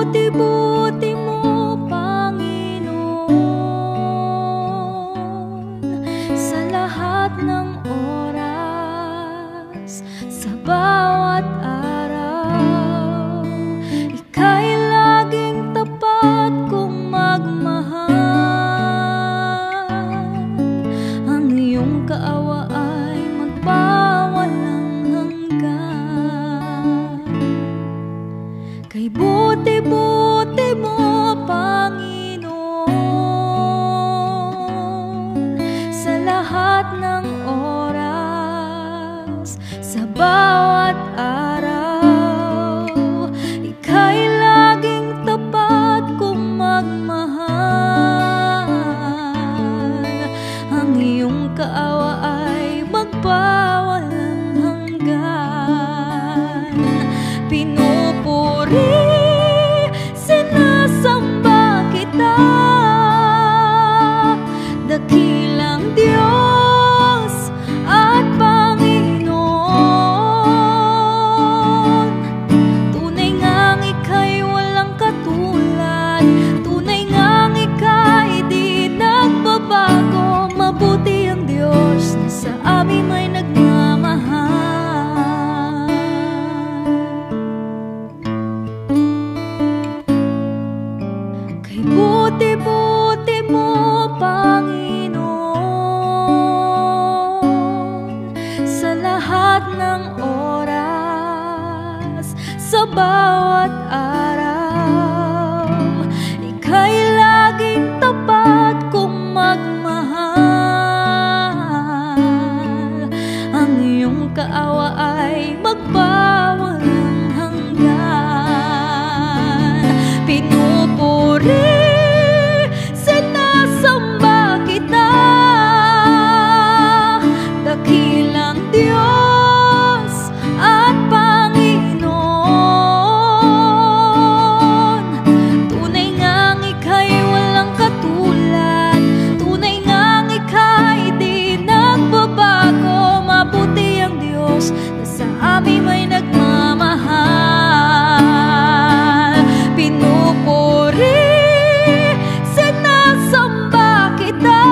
buti-buti mo, Panginoon, sa lahat ng oras, sa bawat araw. Ika'y laging tapat kong magmahal. Ang iyong kaawa ay magpawalang hanggan. Kay buti-buti mo, Panginoon, sa lahat ng oras, sa bawat araw. Ika'y laging tapat kong magmahal. Ang iyong kaawa ay magpawalang hanggan. Pinupuri, sinasamba kita, dakilang Diyos at Panginoon. Tunay ngang ika'y walang katulad, tunay ngang ika'y di nagbabago. Mabuti ang Diyos na sa amin may nagmamahal. Kay buti-buti mo, Panginoon, sa lahat ng oras, sa bawat araw. Ika'y laging tapat kong magmahal. Ang iyong kaawa ay magpawalang hanggan. Pinupuri, sinasamba kita, dakilang Diyos at Panginoon. Tunay ngang ika'y walang katulad, tunay ngang ika'y di nagbabago. Mabuti ang Diyos na sa amin may nagmamahal. Pinupuri, sinasamba kita,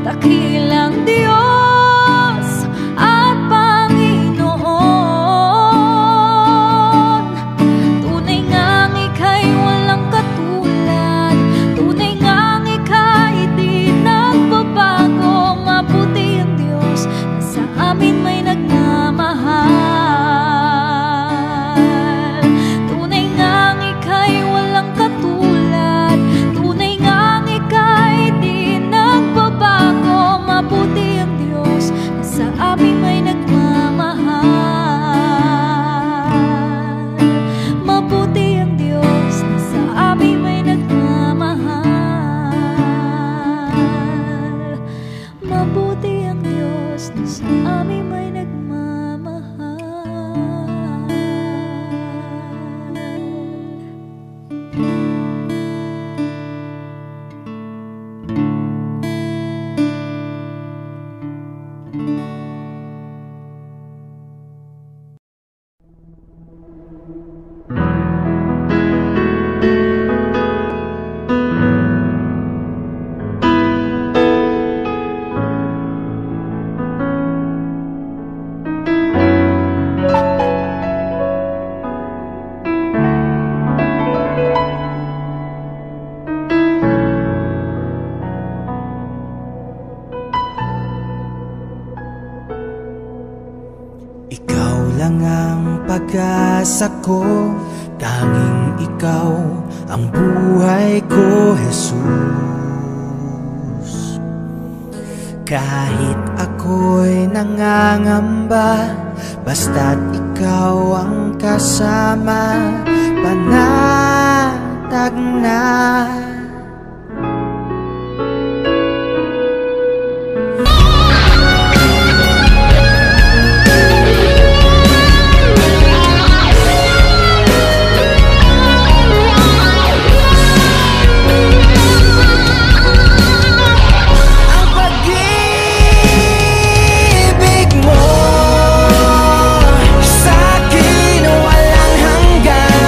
dakilang Diyos at Panginoon. Tunay ngang ika'y walang katulad, tunay ngang ika'y di nagbabago. Mabuti ang Diyos na sa amin may nagmamahal. Tunay ngang ika'y walang katulad, tunay ngang ika'y di nagbabago. Mabuti ang Diyos na sa amin may nagmamahal. Mabuti ang Diyos na sa amin may nagmamahal. Mabuti ang Diyos na sa amin may nagmamahal. Ikaw lang ang pag-asa ko, tanging ikaw ang buhay ko, Jesus. Kahit ako'y nangangamba, basta't ikaw ang kasama, panatag na. Pag-ibig mo sa'kin walang hanggan.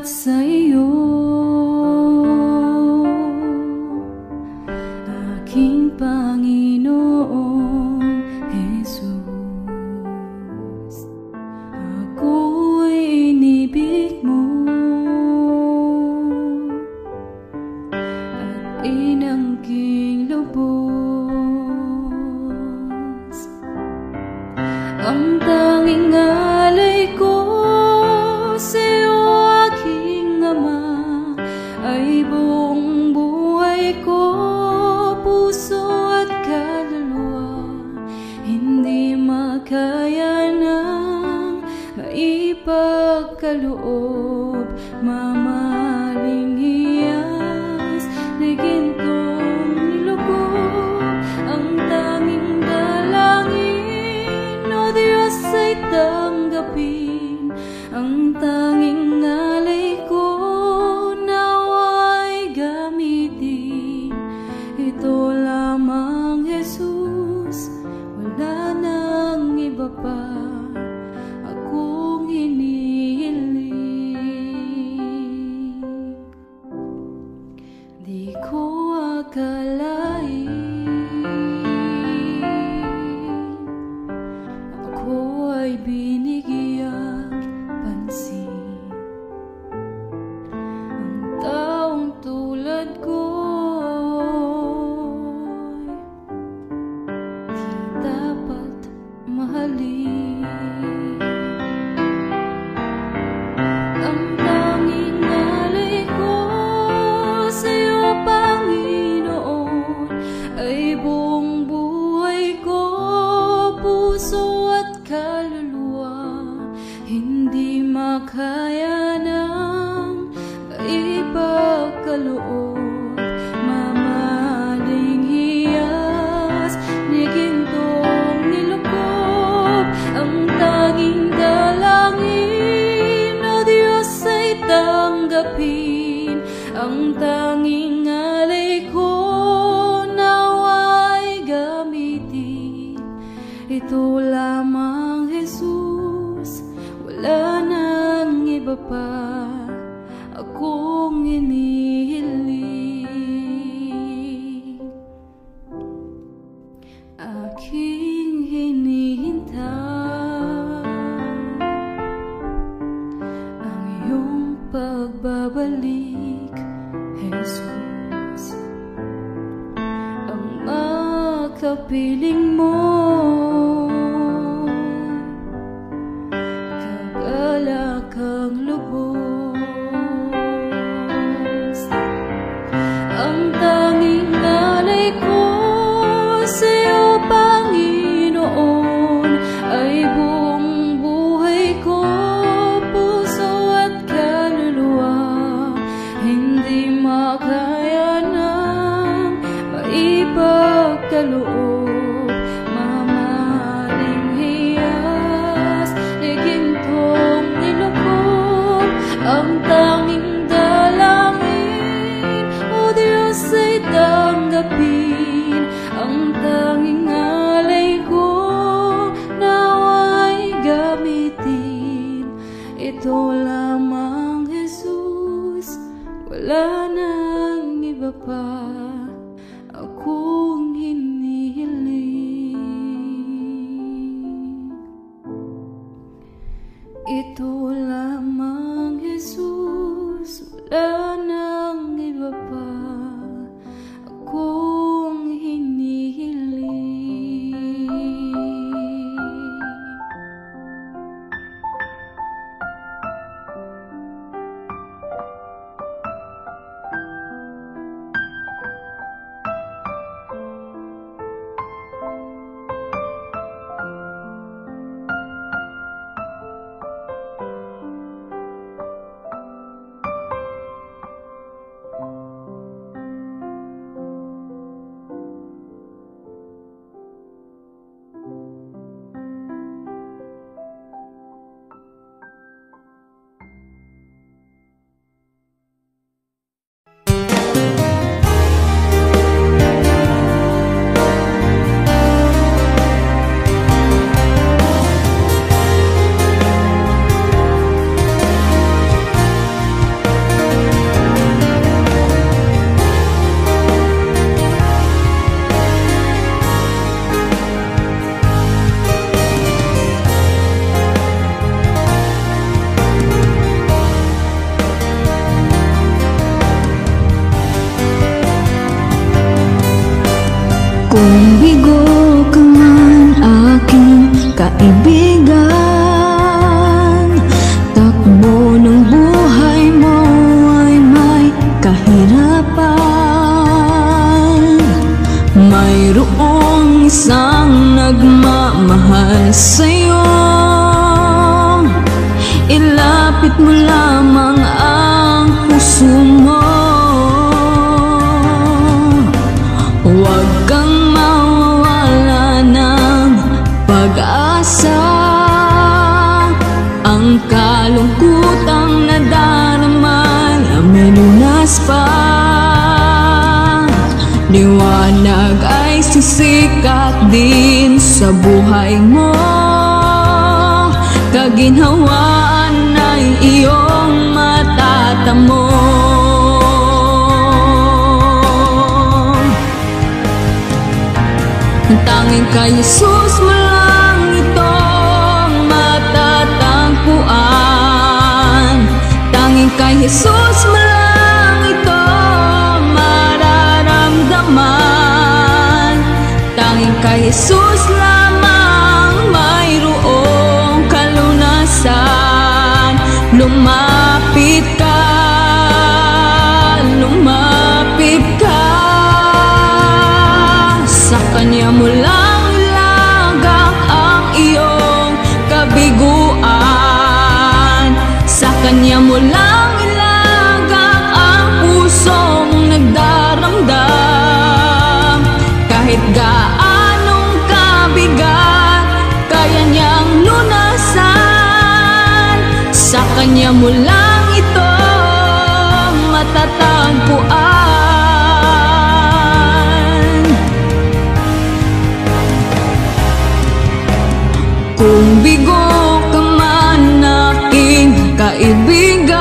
Salamat sa iyo, aking Panginoong Jesus. Ako'y inibig mo at inangking lubos. Ang tanging alay ko sa'yo, aking Ama, ay buong buhay ko, puso at kaluluwa. Hindi makaya ng maipagkaloob, mamaling hiyas na gintong nilugod. Ang tanging dalangin, O Diyos, ay tanggapin. Ang tanging alay ko, nawa'y gamitin. Ito lamang, Jesus, wala nang iba pa akong hinihiling. Di ko akalain ako ay binigyang pansin. Ang taong tulad ko'y di dapat mahalin. Ang tanging alay ko sa'yo, Panginoon, ay buong buhay ko, puso at kaluluwa. Hindi makaya ng maipagkaloob, mamaling hiyas ni gintong nilukop. Ang tanging dalangin, O Diyos, ay tanggapin. Ang tanging alay ko, nawa'y gamitin. Ito lamang, Jesus, wala nang iba pa akong hinihiling. Aking hinihintay ang iyong pagbabalik, Jesus. Ang makapiling mo, kagalak ang lubos. Ang tanging alay ko sa'yo, Panginoon, ay buong buhay ko, puso at kaluluwa. Hindi makaya ng maipagkaloob, mamaling hiyas ni gintong nilukop. Ang tanging dalangin, O Diyos, ay tanggapin. Ang tanging alay ko, nawa'y gamitin. Ito lamang, Jesus, wala nang iba pa akong hinihiling. Ito lamang, Jesus, wala nang iba pa akong hinihiling. bigo ka man aking kaibigan, takbo ng buhay mo ay may kahirapan. Mayroong isang nagmamahal sa'yo, ilapit mo lamang ang puso mo. Huwag kang mawawala ng pag-asa. Ang kalungkutang nadaramay may lunas pa. Liwanag ay sisikat din sa buhay mo. Kaginhawaan ay iyong matatamo. Tanging kay Jesus mo lang itong matatagpuan. Tanging kay Jesus mo lang ito mararamdaman. Tanging kay Jesus lamang mayroong kalunasan. Lumapit ka, lumapit ka. Sa Kanya mo lang ilagak ang iyong kabiguan. Sa Kanya mo lang ilagak ang pusong nagdaramdam. Kahit gaanong kabigat, kaya niyang lunasan. Sa Kanya mo lang ito matatagpuan. Kung bigo ka man aking kaibigan,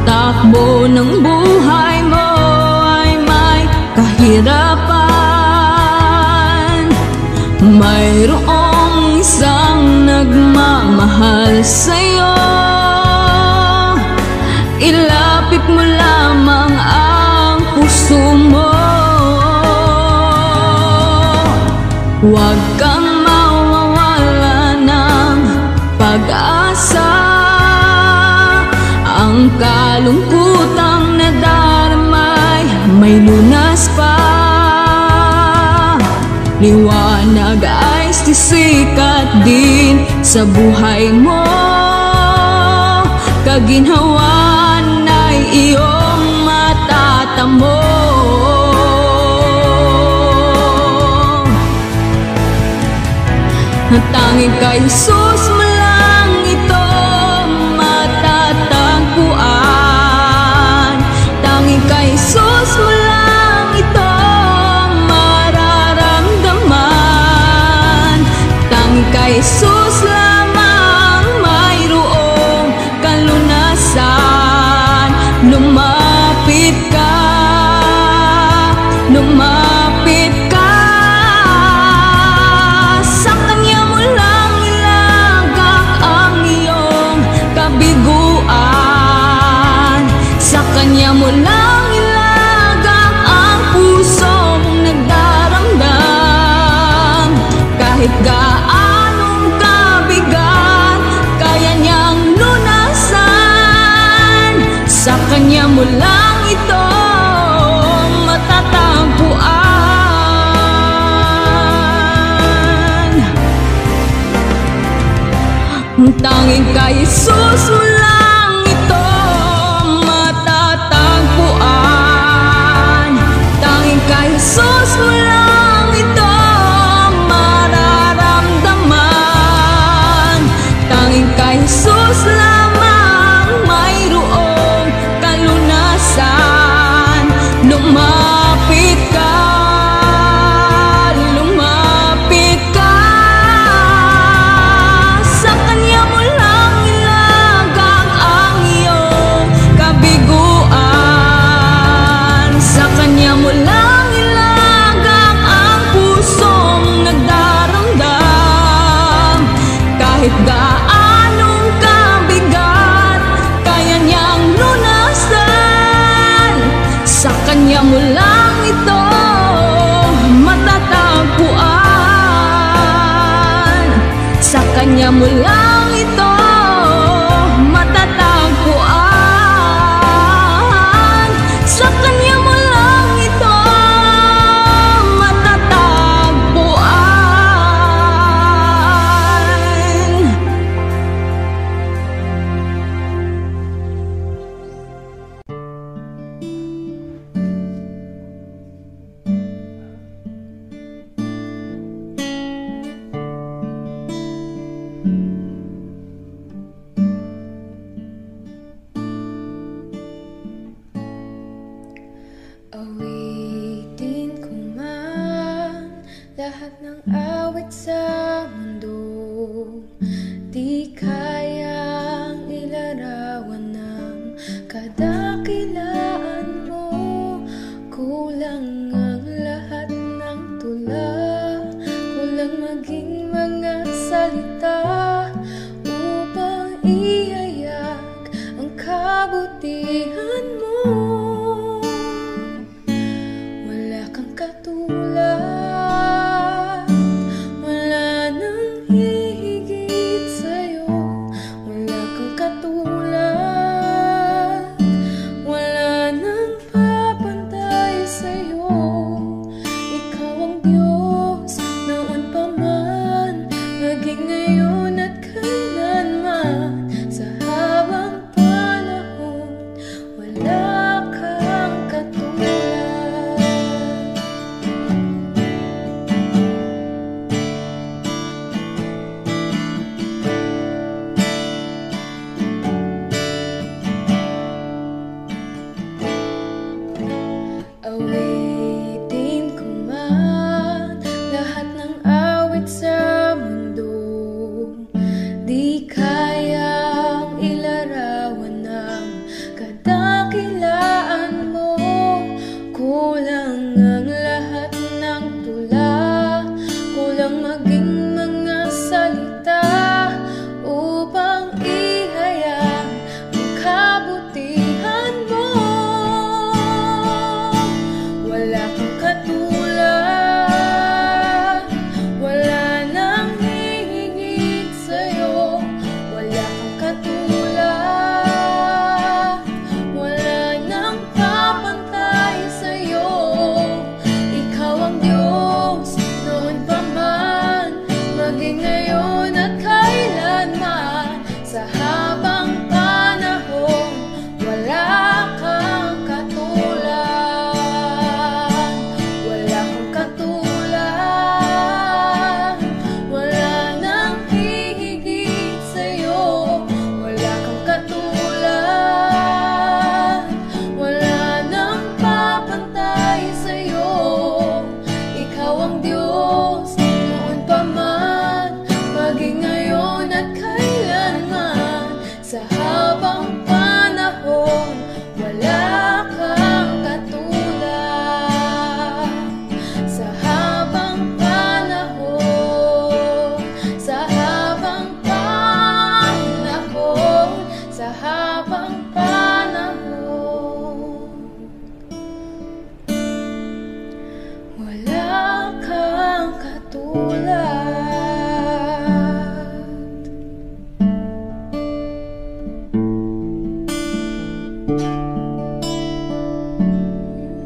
takbo ng buhay mo ay may kahirapan. Mayroong isang nagmamahal sa'yo, ilapit mo lamang ang puso mo. Huwag kang mawawala ng pag-asa. Ang kalungkutang nadaramay may lunas pa. Liwanag ay sisikat din sa buhay mo. Kaginhawaan ay iyong matatamo. Tanging kay Jesus mo lang ito matatagpuan. Tanging kay Jesus mo lang ito mararamdaman. Tanging kay Jesus lamang mayroong kalunasan. Lumapit ka, lumapit ka. Sa Kanya mo lang ilagak ang pusong nagdaramdam. Kahit gaanong kabigat, kaya niyang lunasan. Sa Kanya mo lang ito matatagpuan. Tanging kay Jesus mo lang ito matatagpuan. Tanging kay Jesus mo lang ito mararamdaman. Tanging kay Jesus lamang mayroong kalunasan. Lumapit ka, lumapit ka. Sa Kanya mo lang ilagak ang iyong kabiguan. Sa Kanya mo lang ilagak ang pusong nagdaramdam. Kahit gaanong kabigat, kaya niyang lunasan. Sa Kanya mo lang ito kanya mo lang ito matatagpuan. Sa kanya mo lang ito matatagpuan. Awitin ko man lahat ng awit sa mundo, di kayang ilarawan ng kadakilaan mo. Kulang ang lahat ng tula, kulang maging mga salita upang ihayag ang kabutihan mo. Katulad, wala nang hihigit sa'yo. Wala kang katulad, wala nang papantay sa'yo. Ikaw ang Diyos noon pa man, maging ngayon at kailanman. Sa habang panahon, wala kang katulad. Awitin ko man lahat ng awit sa mundo, di kayang ilarawan ng kadakilaan mo. Kulang ang lahat ng tula, kulang maging mga salita upang ihayag ang kabutihan mo. Wala kang katulad, wala nang hihigit sa'yo. Wala kang katulad, wala nang papantay sa'yo. Ikaw ang Diyos noon pa man, maging ngayon at kailanman. Sa habang panahon, wala kang katulad. Wala kang katulad, wala nang hihigit sa'yo. Wala kang katulad, wala nang papantay sa'yo. Ikaw ang Diyos noon pa man, maging ngayon at kailanman. Sa habang panahon,